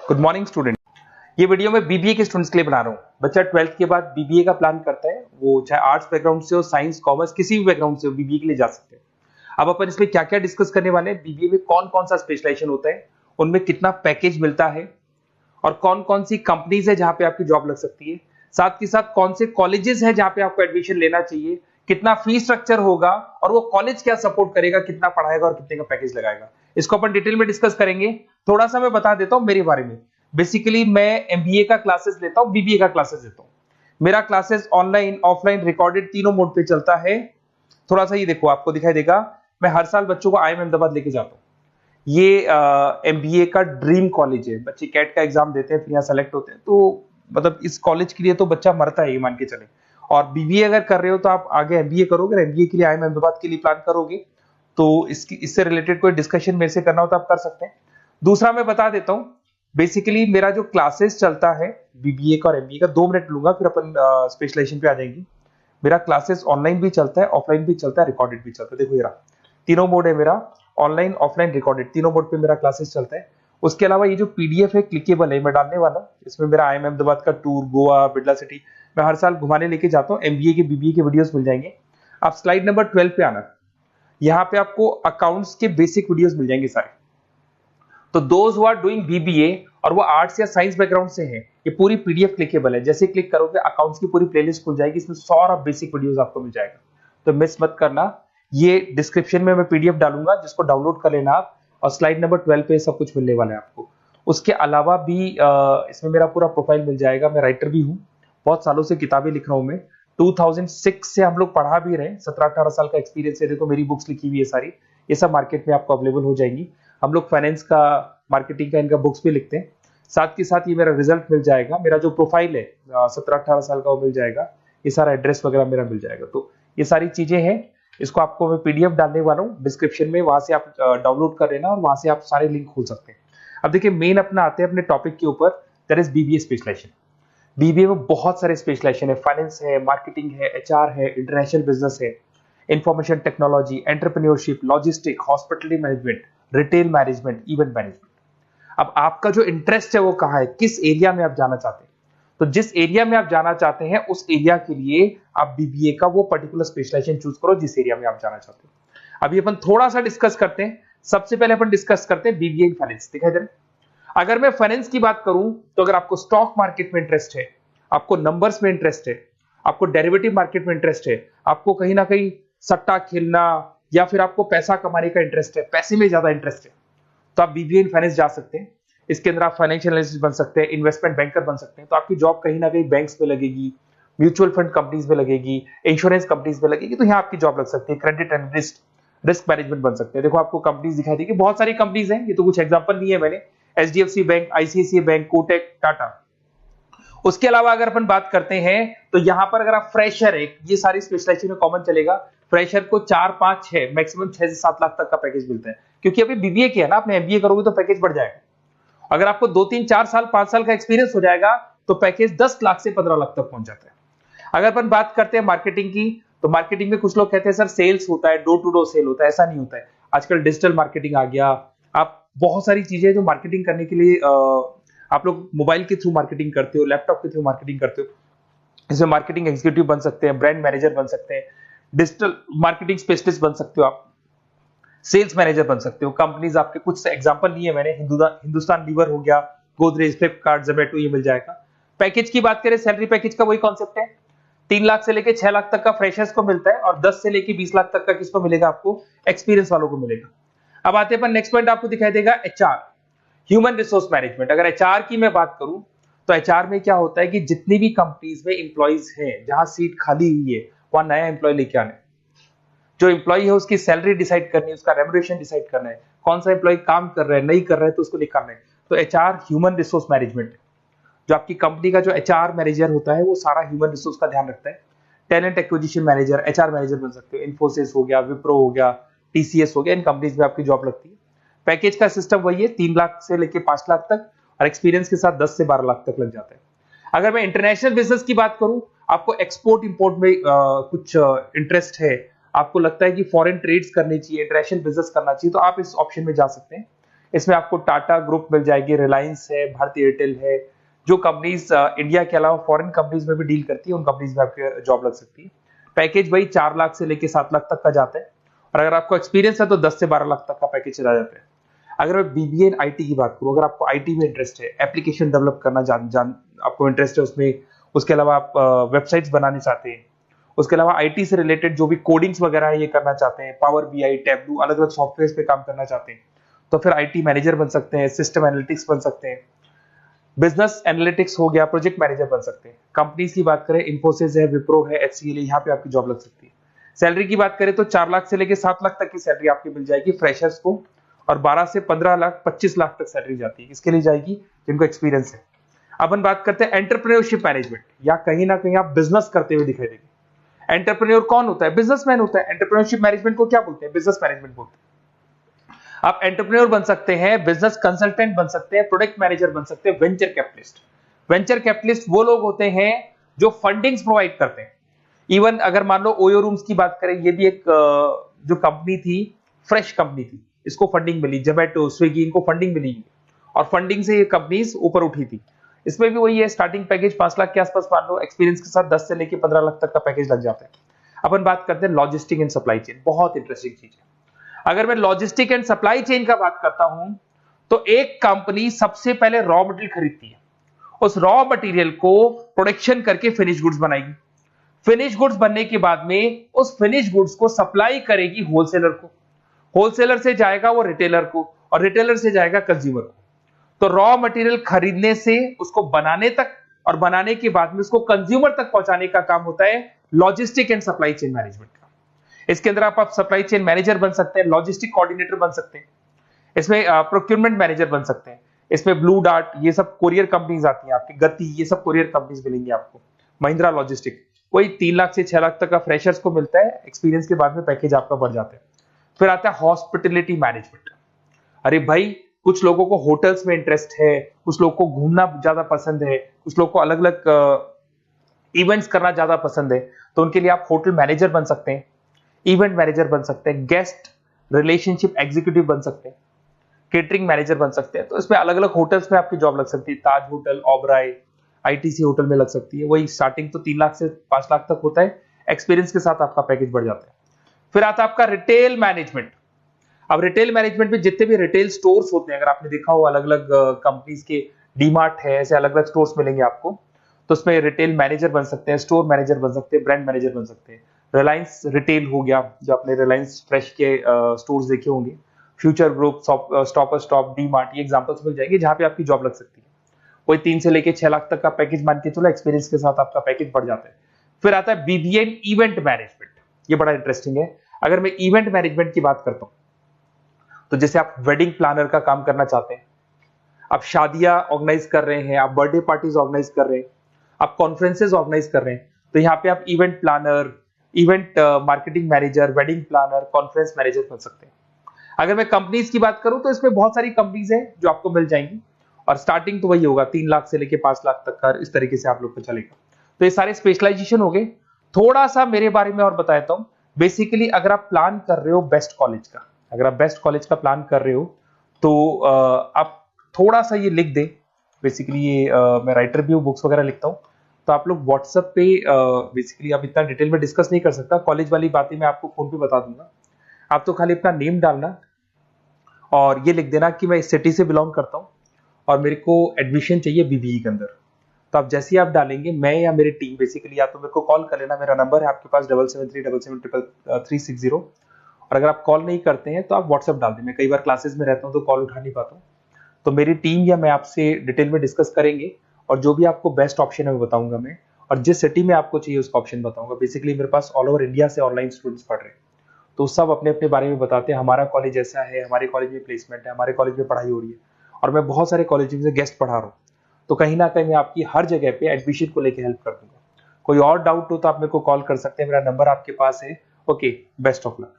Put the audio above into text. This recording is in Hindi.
Good morning student. ये वीडियो मैं बीबीए के स्टूडेंट्स के लिए बना रहा हूँ। बच्चा 12th के बाद बीबीए का प्लान करता है, वो चाहे आर्ट्स बैकग्राउंड से हो, साइंस, कॉमर्स, किसी भी बैकग्राउंड से हो, बीबीए के लिए जा सकते हैं। अब अपन इसमें क्या क्या डिस्कस करने वाले हैं, बीबीए में कौन कौन सा स्पेशलाइजेशन होता है, उनमें कितना पैकेज मिलता है और कौन कौन सी कंपनीज है जहां पे आपकी जॉब लग सकती है, साथ के साथ कौन से कॉलेजेस है जहां पे आपको एडमिशन लेना चाहिए, कितना फी स्ट्रक्चर होगा और वो कॉलेज क्या सपोर्ट करेगा, कितना पढ़ाएगा और कितने का पैकेज लगाएगा, इसको अपन डिटेल में डिस्कस करेंगे। थोड़ा सा मैं बता देता हूं मेरे बारे में। बेसिकली मैं एमबीए का क्लासेस लेता हूं, बीबीए का क्लासेस लेता हूं। मेरा क्लासेस ऑनलाइन, ऑफलाइन, रिकॉर्डेड तीनों मोड पे चलता है। थोड़ा सा ये देखो, आपको दिखाई देगा, मैं हर साल बच्चों को आईएम अहमदाबाद लेके जाता हूँ। ये एमबीए का ड्रीम कॉलेज है। बच्चे कैट का एग्जाम देते हैं, फिर यहाँ सेलेक्ट होते हैं, तो मतलब इस कॉलेज के लिए तो बच्चा मरता है, ये मान के चले। और बीबीए अगर कर रहे हो तो आप आगे एमबीए करोगे, एमबीए के लिए आईएम अहमदाबाद के लिए प्लान करोगे, तो इससे रिलेटेड कोई डिस्कशन मेरे से करना हो तो आप कर सकते हैं। दूसरा मैं बता देता हूँ, बेसिकली मेरा जो क्लासेस चलता है बीबीए का और एमबीए का, 2 मिनट लूंगा फिर अपन स्पेशलाइजेशन पे आ जाएंगे। मेरा क्लासेस ऑनलाइन भी चलता है, ऑफलाइन भी चलता है, रिकॉर्डेड भी चलता है। देखो ये रहा, तीनों मोड है मेरा, ऑनलाइन, ऑफलाइन, रिकॉर्डेड, तीनों मोड पे मेरा क्लासेस चलता है। उसके अलावा ये जो पीडीएफ है क्लिकेबल है, मैं डालने वाला हूँ। इसमें मेरा आईएम अहमदाबाद का टूर, गोवा, बिरला सिटी, मैं हर साल घुमाने लेके जाता हूँ। एमबीए के, बीबीए के वीडियोस मिल जाएंगे। आप स्लाइड नंबर 12 पे आना, यहाँ पे आपको अकाउंट्स के बेसिक वीडियोस मिल जाएंगे सारे। तो those who are doing BBA और वो आर्ट्स या साइंस बैकग्राउंड से हैं, ये पूरी पीडीएफ क्लिकेबल है। जैसे क्लिक करोगे अकाउंट्स की पूरी प्लेलिस्ट खुल जाएगी, इसमें सारा बेसिक वीडियोस आपको मिल जाएगा, तो मिस मत करना। ये डिस्क्रिप्शन में मैं पीडीएफ डालूंगा, जिसको डाउनलोड कर लेना आप, और स्लाइड नंबर 12 पे सब कुछ मिलने वाला है आपको। उसके अलावा भी इसमें मेरा पूरा प्रोफाइल मिल जाएगा। मैं राइटर भी हूँ, बहुत सालों से किताबें लिख रहा हूँ मैं। 2006 से हम लोग पढ़ा भी रहे, 17-18 साल का एक्सपीरियंस है। देखो मेरी बुक्स लिखी हुई है सारी, ये सब मार्केट में आपको अवेलेबल हो जाएंगी। हम लोग फाइनेंस का, मार्केटिंग का, इनका बुक्स भी लिखते हैं। साथ के साथ ये मेरा रिजल्ट मिल जाएगा, मेरा जो प्रोफाइल है 17-18 साल का वो मिल जाएगा, ये सारा एड्रेस वगैरह मेरा मिल जाएगा। तो ये सारी चीजें हैं, इसको आपको मैं पीडीएफ डालने वाला हूँ डिस्क्रिप्शन में, वहां से आप डाउनलोड कर लेना और वहां से आप सारे लिंक खोल सकते हैं। अब देखिए मेन अपना आते हैं अपने टॉपिक के ऊपर, that is BBA specialization. BBA में बहुत सारे स्पेशलाइजेशन है, फाइनेंस है, मार्केटिंग है, एचआर है, इंटरनेशनल बिजनेस है, information technology, entrepreneurship, logistic, hospitality management, retail management, event management. अब आपका जो इंटरेस्ट है वो कहाँ है, किस एरिया में आप जाना चाहते हैं, तो जिस एरिया में आप जाना चाहते हैं उस एरिया के लिए आप बीबीए का वो पर्टिकुलर स्पेशलाइजेशन चूज करो जिस एरिया में आप जाना चाहते हो। अभी अपन थोड़ा सा डिस्कस करते हैं। सबसे पहले अपन डिस्कस करते हैं बीबीए इन फाइनेंस। दिखाई दे रहा है? अगर मैं फाइनेंस की बात करूं तो अगर आपको स्टॉक मार्केट में इंटरेस्ट है, आपको नंबर्स में इंटरेस्ट है, आपको डेरिवेटिव मार्केट में इंटरेस्ट है, आपको कहीं ना कहीं सट्टा खेलना या फिर आपको पैसा कमाने का इंटरेस्ट है, पैसे में ज्यादा इंटरेस्ट है, तो आप बीबीए इन फाइनेंस जा सकते हैं। इसके अंदर आप फाइनेंशियल एनालिस्ट बन सकते हैं, इन्वेस्टमेंट बैंकर बन सकते हैं। तो आपकी जॉब कहीं ना कहीं बैंक्स में लगेगी, म्यूचुअल फंड कंपनीज में लगेगी, इंश्योरेंस कंपनीज में लगेगी, तो यहाँ आपकी जॉब लग सकती है। क्रेडिट एनालिस्ट, रिस्क मैनेजमेंट बन सकते हैं। देखो आपको कंपनीज दिखाई देगी, बहुत सारी कंपनीज हैं, ये तो कुछ एग्जांपल नहीं है मैंने, HDFC bank, ICICI bank, Kotak, Tata. उसके अलावा अगर अपन बात करते हैं तो यहां पर अगर आप फ्रेशर है, ये सारी स्पेशलाइजेशन में कॉमन चलेगा, फ्रेशर को 4, 5, 6, मैक्सिमम 6 से 7 लाख तक का पैकेज मिलता है। क्योंकि अभी बीबीए किया ना आपने, एमबीए करोगे तो पैकेज बढ़ जाएगा। अगर आपको 2, 3, 4 साल, 5 साल का एक्सपीरियंस हो जाएगा तो पैकेज 10 लाख से 15 लाख तक पहुंच जाता है। अगर अपन बात करते हैं मार्केटिंग की, तो मार्केटिंग में कुछ लोग कहते हैं सर सेल्स होता है, डोर टू डोर सेल होता है, ऐसा नहीं होता है। आजकल डिजिटल मार्केटिंग आ गया, आप बहुत सारी चीजें जो मार्केटिंग करने के लिए आप लोग मोबाइल के थ्रू मार्केटिंग करते हो, लैपटॉप के थ्रू मार्केटिंग करते हो। इसमें मार्केटिंग एग्जीक्यूटिव बन सकते हैं, ब्रांड मैनेजर बन सकते हैं, डिजिटल मार्केटिंग स्पेशलिस्ट बन सकते हो, आप सेल्स मैनेजर बन सकते हो। कंपनीज आपके कुछ एग्जांपल लिए मैंने, हिंदुस्तान लीवर हो गया, गोदरेज, फ्लिपकार्ट, जोमेटो, ये मिल जाएगा। पैकेज की बात करें, सैलरी पैकेज का वही कॉन्सेप्ट है, 3 लाख से लेके 6 लाख तक का फ्रेशर्स को मिलता है और 10 से लेके 20 लाख तक का किसको मिलेगा, आपको एक्सपीरियंस वालों को मिलेगा। अब आते हैं नेक्स्ट पॉइंट, आपको दिखाई देगा एचआर, ह्यूमन रिसोर्स मैनेजमेंट। अगर एचआर की मैं बात करूं तो एचआर में क्या होता है कि जितनी भी कंपनीज में इंप्लॉइज हैं, जहां सीट खाली हुई है वहां नया इंप्लॉय लेके आना है। जो इंप्लॉय है उसकी सैलरी डिसाइड करनी है, उसका रेम्युनरेशन डिसाइड करना है, कौन सा इंप्लॉय काम कर रहा है, नहीं कर रहा है तो उसको निकालना है। तो एचआर ह्यूमन रिसोर्स मैनेजमेंट है। जो आपकी कंपनी का जो एचआर मैनेजर होता है वो सारा ह्यूमन रिसोर्स का ध्यान रखता है। Talent acquisition manager, HR manager बन सकते हो। इन्फोसिस हो गया, विप्रो हो गया, टीसीएस हो गया, इन कंपनीज में आपकी जॉब लगती है। पैकेज का सिस्टम वही है, 3 लाख से लेके 5 लाख तक, और एक्सपीरियंस के साथ 10 से 12 लाख तक लग जाता है। अगर मैं इंटरनेशनल बिजनेस की बात करूं, आपको एक्सपोर्ट इंपोर्ट में कुछ इंटरेस्ट है, आपको लगता है कि फॉरेन ट्रेड्स करनी चाहिए, इंटरनेशनल बिजनेस करना चाहिए, तो आप इस ऑप्शन में जा सकते हैं। इसमें आपको टाटा ग्रुप मिल जाएगी, रिलायंस है, भारती एयरटेल है, जो कंपनीज इंडिया के अलावा फॉरेन कंपनीज में भी डील करती है, उन कंपनीज में आपकी जॉब लग सकती है। पैकेज वही 4 लाख से लेके 7 लाख तक का जाता है, और अगर आपको एक्सपीरियंस है तो 10 से 12 लाख तक का पैकेज चला जाता है। अगर मैं बीबीए एंड आईटी की बात करूं, अगर आपको आईटी में इंटरेस्ट है, एप्लीकेशन डेवलप करना आपको इंटरेस्ट है उसमें, उसके अलावा आप वेबसाइट्स बनाने चाहते हैं, उसके अलावा आईटी से रिलेटेड जो भी कोडिंग्स वगैरह है ये करना चाहते हैं, पावर बीआई, टैबलू, अलग अलग सॉफ्टवेयर पे काम करना चाहते हैं, तो फिर आईटी मैनेजर बन सकते हैं, सिस्टम एनालिटिक्स बन सकते हैं, बिजनेस एनालिटिक्स हो गया, प्रोजेक्ट मैनेजर बन सकते हैं। कंपनीज की बात करें, इन्फोसिस है, विप्रो है, एचसीएल है, यहाँ पे आपकी जॉब लग सकती है। सैलरी की बात करें तो 4 लाख से लेके 7 लाख तक की सैलरी आपकी मिल जाएगी फ्रेशर्स को, और 12 से 15 लाख 25 लाख तक सैलरी जाती है। किसके लिए जाएगी? जिनको एक्सपीरियंस है। अब हम बात करते हैं एंटरप्रेन्योरशिप मैनेजमेंट, या कहीं ना कहीं आप बिजनेस करते हुए दिखाई देंगे। एंटरप्रेन्योर कौन होता है? बिजनेसमैन होता है। एंटरप्रेन्योरशिप मैनेजमेंट को क्या बोलते हैं? बिजनेस मैनेजमेंट बोलते हैं। आप एंटरप्रेन्योर बन सकते हैं, बिजनेस कंसल्टेंट बन सकते हैं, प्रोडक्ट मैनेजर बन सकते हैं, वेंचर कैपिटलिस्ट। वेंचर कैपिटलिस्ट वो लोग होते हैं जो फंडिंग्स प्रोवाइड करते हैं। इवन अगर मान लो ओयो रूम्स की बात करें, ये भी एक जो कंपनी थी, फ्रेश कंपनी थी, इसको फंडिंग मिली, जोमेटो, स्विगी, इनको फंडिंग मिली, और फंडिंग से ये कंपनीज ऊपर उठी थी। इसमें भी वही है, स्टार्टिंग पैकेज 5 लाख के आसपास मान लो, एक्सपीरियंस के साथ 10 से लेके 15 लाख तक का पैकेज लग जाता है। अपन बात करते हैं लॉजिस्टिक एंड सप्लाई चेन, बहुत इंटरेस्टिंग चीज है। अगर मैं लॉजिस्टिक एंड सप्लाई चेन का बात करता हूं, तो एक कंपनी सबसे पहले रॉ मटेरियल खरीदती है, उस रॉ मटेरियल को प्रोडक्शन करके फिनिश गुड्स बनाएगी। फिनिश गुड्स बनने के बाद में उस फिनिश गुड्स को सप्लाई करेगी होलसेलर को, होलसेलर से जाएगा वो रिटेलर को, और रिटेलर से जाएगा कंज्यूमर को। तो रॉ मटेरियल खरीदने से उसको बनाने तक, और बनाने के बाद में उसको कंज्यूमर तक पहुंचाने का काम होता है logistic and supply chain management का। इसके अंदर आप सप्लाई चेन मैनेजर बन सकते हैं, लॉजिस्टिक कोऑर्डिनेटर बन सकते हैं, इसमें प्रोक्योरमेंट मैनेजर बन सकते हैं, इसमें ब्लू डार्ट, ये सब कोरियर कंपनीज आती हैं आपकी, गति, ये सब कोरियर कंपनीज मिलेंगी आपको, महिंद्रा लॉजिस्टिक। कोई 3 लाख से 6 लाख तक का फ्रेशर्स को मिलता है, एक्सपीरियंस के बाद में पैकेज आपका बढ़ जाता है। फिर आता है हॉस्पिटलिटी मैनेजमेंट। अरे भाई, कुछ लोगों को होटल्स में इंटरेस्ट है, कुछ लोगों को घूमना ज्यादा पसंद है, कुछ लोगों को अलग अलग इवेंट्स करना ज्यादा पसंद है, तो उनके लिए आप होटल मैनेजर बन सकते हैं, इवेंट मैनेजर बन सकते हैं, गेस्ट रिलेशनशिप एग्जीक्यूटिव बन सकते हैं, केटरिंग मैनेजर बन सकते हैं। तो इसमें अलग अलग होटल्स में आपकी जॉब लग सकती है, ताज होटल, ओबराय, आईटीसी होटल में लग सकती है। वही स्टार्टिंग तो 3 लाख से 5 लाख तक होता है, एक्सपीरियंस के साथ आपका पैकेज बढ़ जाता है। फिर आता है आपका रिटेल मैनेजमेंट। अब रिटेल मैनेजमेंट में जितने भी रिटेल स्टोर्स होते हैं, अगर आपने देखा हो अलग अलग कंपनीज के, डीमार्ट है, ऐसे अलग अलग स्टोर्स मिलेंगे आपको, तो उसमें रिटेल मैनेजर बन सकते हैं, स्टोर मैनेजर बन सकते हैं, ब्रांड मैनेजर बन सकते हैं। रिलायंस रिटेल हो गया, जो आपने रिलायंस फ्रेश के स्टोर्स देखे होंगे, future group, stop stop, DMart, ये एग्जांपल्स मिल जाएंगे जहां पे आपकी जॉब लग सकती है। कोई 3 से लेके 6 लाख तक का पैकेज मान के चलो, एक्सपीरियंस के साथ आपका पैकेज बढ़ जाता है। फिर आता है बीबीए इवेंट मैनेजमेंट, ये बड़ा इंटरेस्टिंग है। अगर मैं इवेंट मैनेजमेंट की बात करता हूं, तो जैसे आप वेडिंग प्लानर का काम करना चाहते हैं, आप शादियां ऑर्गेनाइज कर रहे हैं, आप बर्थडे पार्टीज ऑर्गेनाइज कर रहे हैं, आप कॉन्फ्रेंसेज ऑर्गेनाइज कर रहे हैं, तो यहाँ पे आप event planner, event marketing manager, wedding planner, conference manager बन सकते हैं। अगर मैं कंपनीज की बात करूं, तो इसमें बहुत सारी कंपनीज हैं जो आपको मिल जाएंगी, और स्टार्टिंग तो वही होगा 3 लाख से लेके 5 लाख तक का, इस तरीके से आप लोग को चलेगा। तो ये सारे स्पेशलाइजेशन हो गए। थोड़ा सा मेरे बारे में और बता देता हूं। बेसिकली अगर आप प्लान कर रहे हो बेस्ट कॉलेज का, अगर आप बेस्ट कॉलेज का प्लान कर रहे हो, तो आप थोड़ा सा ये लिख दें। बेसिकली ये मैं राइटर भी हूँ, बुक्स वगैरह लिखता हूँ, तो आप लोग व्हाट्सएप पे, बेसिकली आप इतना डिटेल में डिस्कस नहीं कर सकता, कॉलेज वाली बातें मैं आपको फोन पे बता दूंगा। आप तो खाली अपना नेम डालना और ये लिख देना कि मैं इस सिटी से बिलोंग करता हूँ और मेरे को एडमिशन चाहिए बीबीई के अंदर। तो आप जैसे ही आप डालेंगे, मैं या मेरी टीम बेसिकली, या तो मेरे को कॉल कर लेना, मेरा नंबर है आपके पास 77377360। और अगर आप कॉल नहीं करते हैं तो आप व्हाट्सएप डाल दें। मैं कई बार क्लासेस में रहता हूँ तो कॉल उठा नहीं पाता हूँ, तो मेरी टीम या मैं आपसे डिटेल में डिस्कस करेंगे, और जो भी आपको बेस्ट ऑप्शन है वो बताऊंगा मैं, और जिस सिटी में आपको चाहिए उसका ऑप्शन बताऊंगा। बेसिकली मेरे पास ऑल ओवर इंडिया से ऑनलाइन स्टूडेंट्स पढ़ रहे हैं, तो सब अपने अपने बारे में बताते हैं, हमारा कॉलेज ऐसा है, हमारे कॉलेज में प्लेसमेंट है, हमारे कॉलेज में पढ़ाई हो रही है, और मैं बहुत सारे कॉलेज में गेस्ट पढ़ा रहा हूँ। तो कहीं ना कहीं मैं आपकी हर जगह पे एडमिशन को लेकर हेल्प कर दूंगा। कोई और डाउट हो तो आप मेरे को कॉल कर सकते हैं, मेरा नंबर आपके पास है। Okay, best of luck.